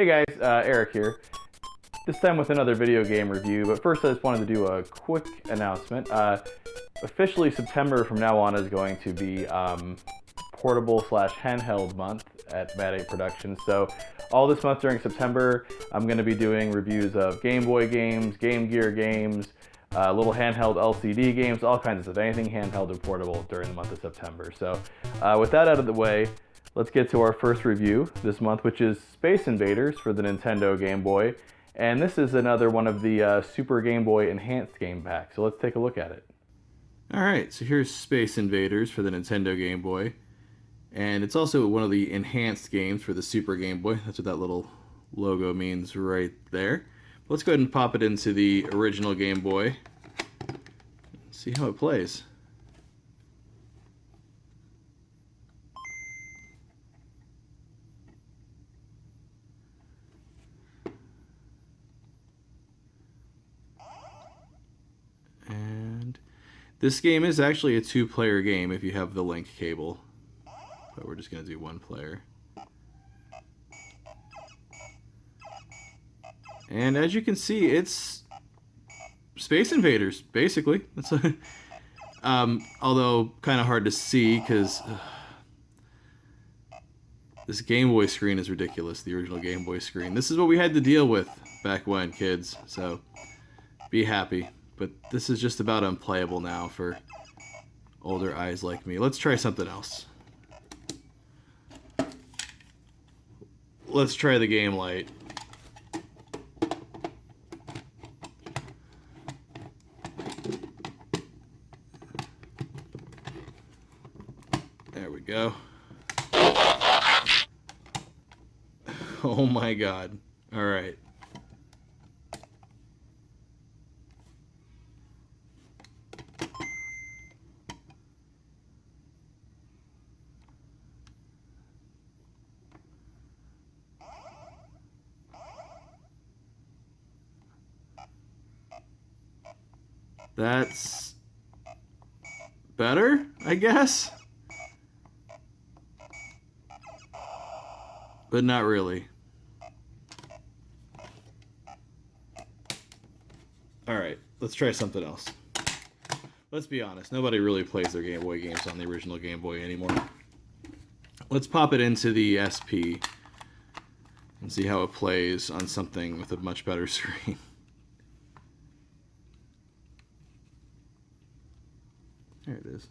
Hey guys, Eric here. This time with another video game review, but first I just wanted to do a quick announcement. Officially September from now on is going to be portable/handheld month at Mad 8 Productions. So all this month during September, I'm going to be doing reviews of Game Boy games, Game Gear games, little handheld LCD games, all kinds of stuff, anything handheld or portable during the month of September. So with that out of the way, let's get to our first review this month, which is Space Invaders for the Nintendo Game Boy. And this is another one of the Super Game Boy Enhanced game packs. So let's take a look at it. Alright, so here's Space Invaders for the Nintendo Game Boy. And it's also one of the enhanced games for the Super Game Boy. That's what that little logo means right there. Let's go ahead and pop it into the original Game Boy. See how it plays. And this game is actually a two-player game if you have the link cable. But we're just going to do one player. And as you can see, it's Space Invaders, basically. That's although kind of hard to see because this Game Boy screen is ridiculous, the original Game Boy screen. This is what we had to deal with back when, kids, so be happy. But this is just about unplayable now for older eyes like me. Let's try something else. Let's try the Game Light. There we go. Oh my god. Alright. That's better, I guess? But not really. Alright, let's try something else. Let's be honest, nobody really plays their Game Boy games on the original Game Boy anymore. Let's pop it into the SP and see how it plays on something with a much better screen. There it is.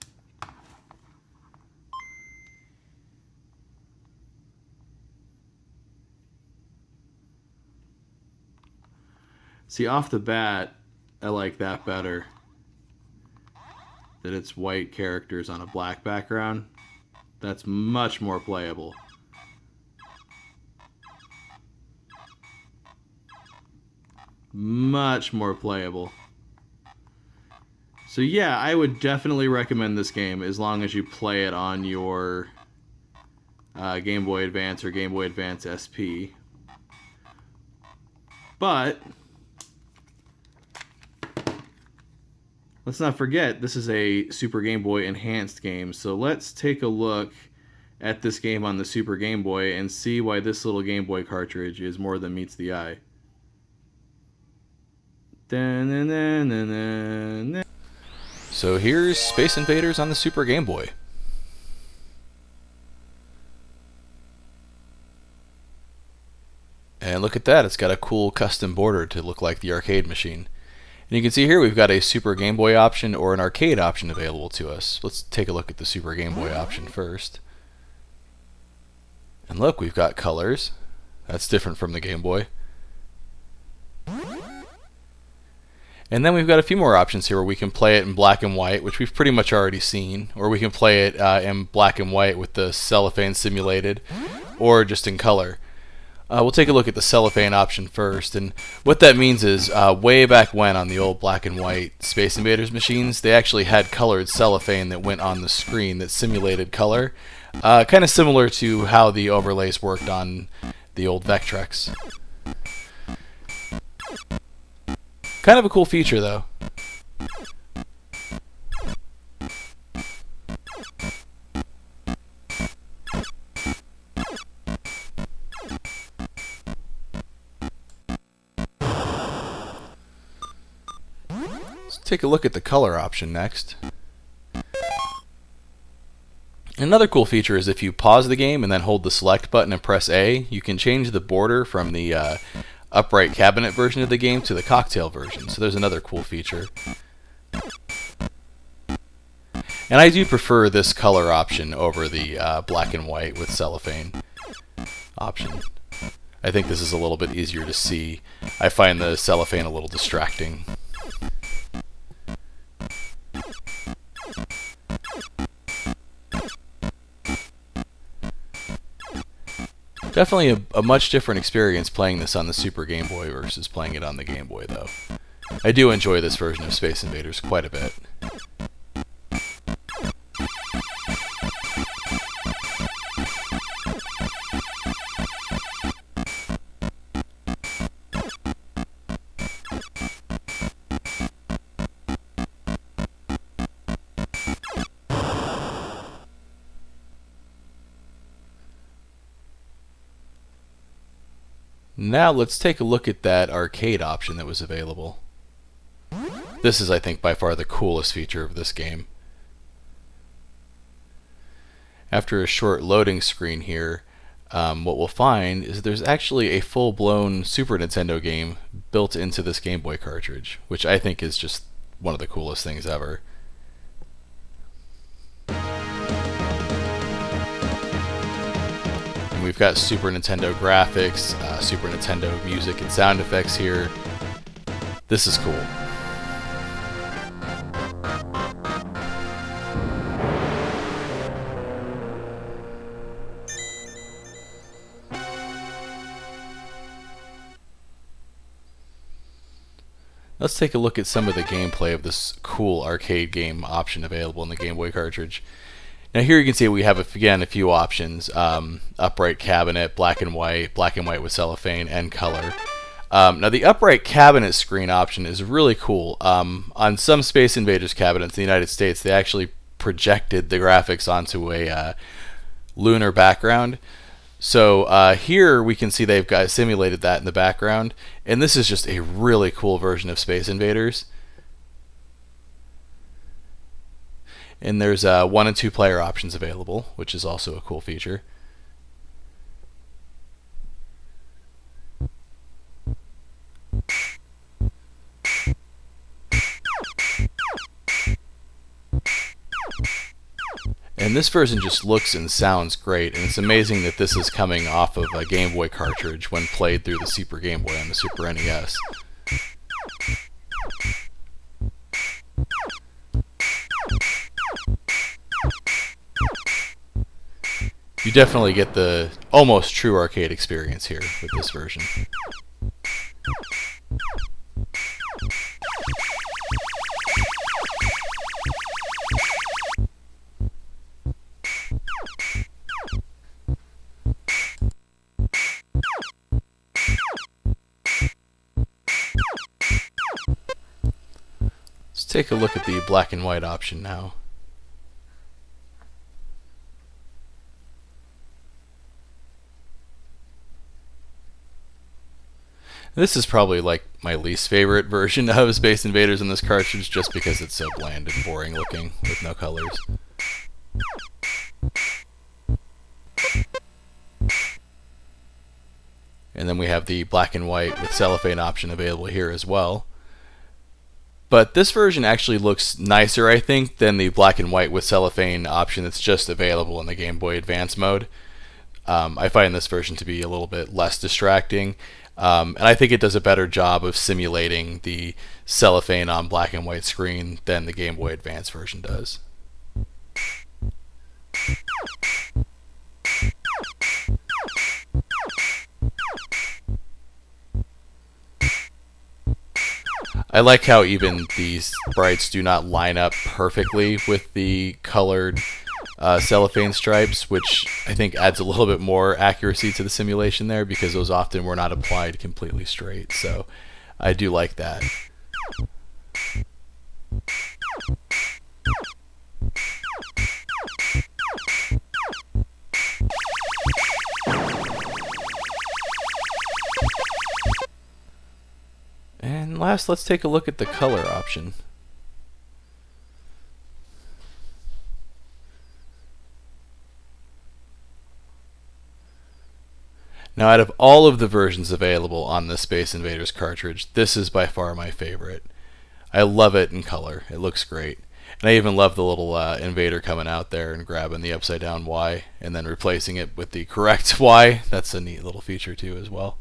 See, off the bat, I like that better. That it's white characters on a black background. That's much more playable. Much more playable. So yeah, I would definitely recommend this game as long as you play it on your Game Boy Advance or Game Boy Advance SP. But let's not forget, this is a Super Game Boy Enhanced game. So let's take a look at this game on the Super Game Boy and see why this little Game Boy cartridge is more than meets the eye. So here's Space Invaders on the Super Game Boy. And look at that, it's got a cool custom border to look like the arcade machine. And you can see here we've got a Super Game Boy option or an arcade option available to us. Let's take a look at the Super Game Boy option first. And look, we've got colors. That's different from the Game Boy. And then we've got a few more options here where we can play it in black and white, which we've pretty much already seen, or we can play it in black and white with the cellophane simulated, or just in color. We'll take a look at the cellophane option first, and what that means is way back when on the old black and white Space Invaders machines, they actually had colored cellophane that went on the screen that simulated color, kind of similar to how the overlays worked on the old Vectrex. Kind of a cool feature, though. Let's take a look at the color option next. Another cool feature is if you pause the game and then hold the select button and press A, you can change the border from the upright cabinet version of the game to the cocktail version. So there's another cool feature. And I do prefer this color option over the black and white with cellophane option. I think this is a little bit easier to see. I find the cellophane a little distracting. Definitely a much different experience playing this on the Super Game Boy versus playing it on the Game Boy, though. I do enjoy this version of Space Invaders quite a bit. Now let's take a look at that arcade option that was available. This is, I think, by far the coolest feature of this game. After a short loading screen here, what we'll find is there's actually a full-blown Super Nintendo game built into this Game Boy cartridge, which I think is just one of the coolest things ever. And we've got Super Nintendo graphics, Super Nintendo music and sound effects here. This is cool. Let's take a look at some of the gameplay of this cool arcade game option available in the Game Boy cartridge. Now here you can see we have, again, a few options. Upright cabinet, black and white with cellophane, and color. Now the upright cabinet screen option is really cool. On some Space Invaders cabinets in the United States, they actually projected the graphics onto a lunar background. So here we can see they've got simulated that in the background, and this is just a really cool version of Space Invaders. And there's 1 and 2 player options available, which is also a cool feature. And this version just looks and sounds great, and it's amazing that this is coming off of a Game Boy cartridge when played through the Super Game Boy on the Super NES. You definitely get the almost true arcade experience here with this version. Let's take a look at the black and white option now. This is probably like my least favorite version of Space Invaders in this cartridge, just because it's so bland and boring looking with no colors. And then we have the black and white with cellophane option available here as well. But this version actually looks nicer, I think, than the black and white with cellophane option that's just available in the Game Boy Advance mode. I find this version to be a little bit less distracting. And I think it does a better job of simulating the cellophane on black and white screen than the Game Boy Advance version does. I like how even these sprites do not line up perfectly with the colored cellophane stripes, which I think adds a little bit more accuracy to the simulation there, because those often were not applied completely straight. So I do like that. And last, let's take a look at the color option. Now, out of all of the versions available on the Space Invaders cartridge, this is by far my favorite. I love it in color. It looks great. And I even love the little invader coming out there and grabbing the upside down Y and then replacing it with the correct Y. That's a neat little feature too as well.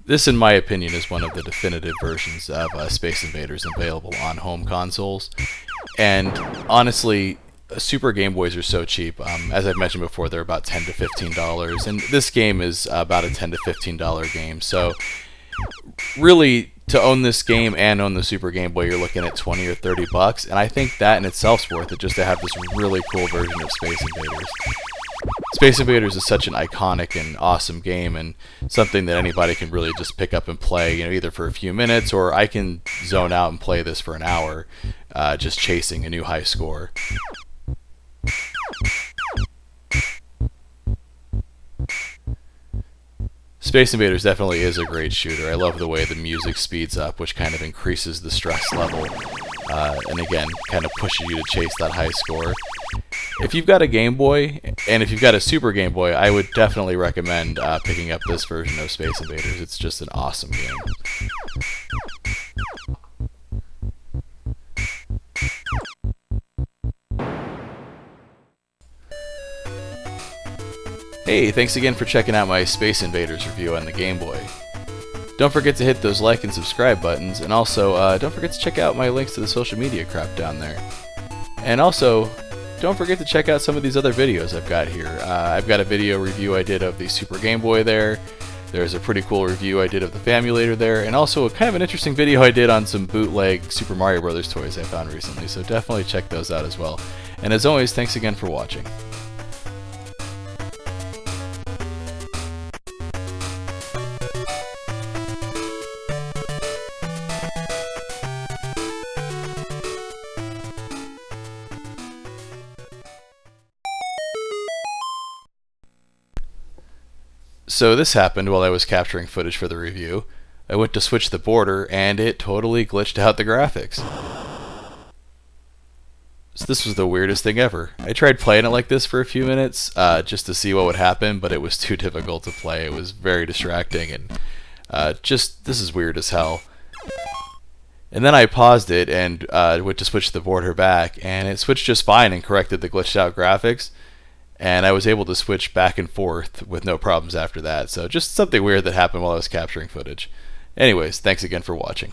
This, in my opinion, is one of the definitive versions of Space Invaders available on home consoles. And honestly, Super Game Boys are so cheap. As I've mentioned before, they're about $10 to $15, and this game is about a $10 to $15 game. So really, to own this game and own the Super Game Boy, you're looking at 20 or 30 bucks, and I think that in itself is worth it just to have this really cool version of Space Invaders. Space Invaders is such an iconic and awesome game, and something that anybody can really just pick up and play, you know, either for a few minutes, or I can zone out and play this for an hour, just chasing a new high score. Space Invaders definitely is a great shooter. I love the way the music speeds up, which kind of increases the stress level, and again, kind of pushes you to chase that high score. If you've got a Game Boy, and if you've got a Super Game Boy, I would definitely recommend picking up this version of Space Invaders. It's just an awesome game. Hey, thanks again for checking out my Space Invaders review on the Game Boy. Don't forget to hit those like and subscribe buttons, and also don't forget to check out my links to the social media crap down there. And also, don't forget to check out some of these other videos I've got here. I've got a video review I did of the Super Game Boy there. There's a pretty cool review I did of the Famulator there, and also a kind of an interesting video I did on some bootleg Super Mario Bros. Toys I found recently, so definitely check those out as well. And as always, thanks again for watching. So this happened while I was capturing footage for the review. I went to switch the border and it totally glitched out the graphics. So this was the weirdest thing ever. I tried playing it like this for a few minutes just to see what would happen, but it was too difficult to play. It was very distracting and this is weird as hell. And then I paused it and went to switch the border back, and it switched just fine and corrected the glitched out graphics. And I was able to switch back and forth with no problems after that. So just something weird that happened while I was capturing footage. Anyways, thanks again for watching.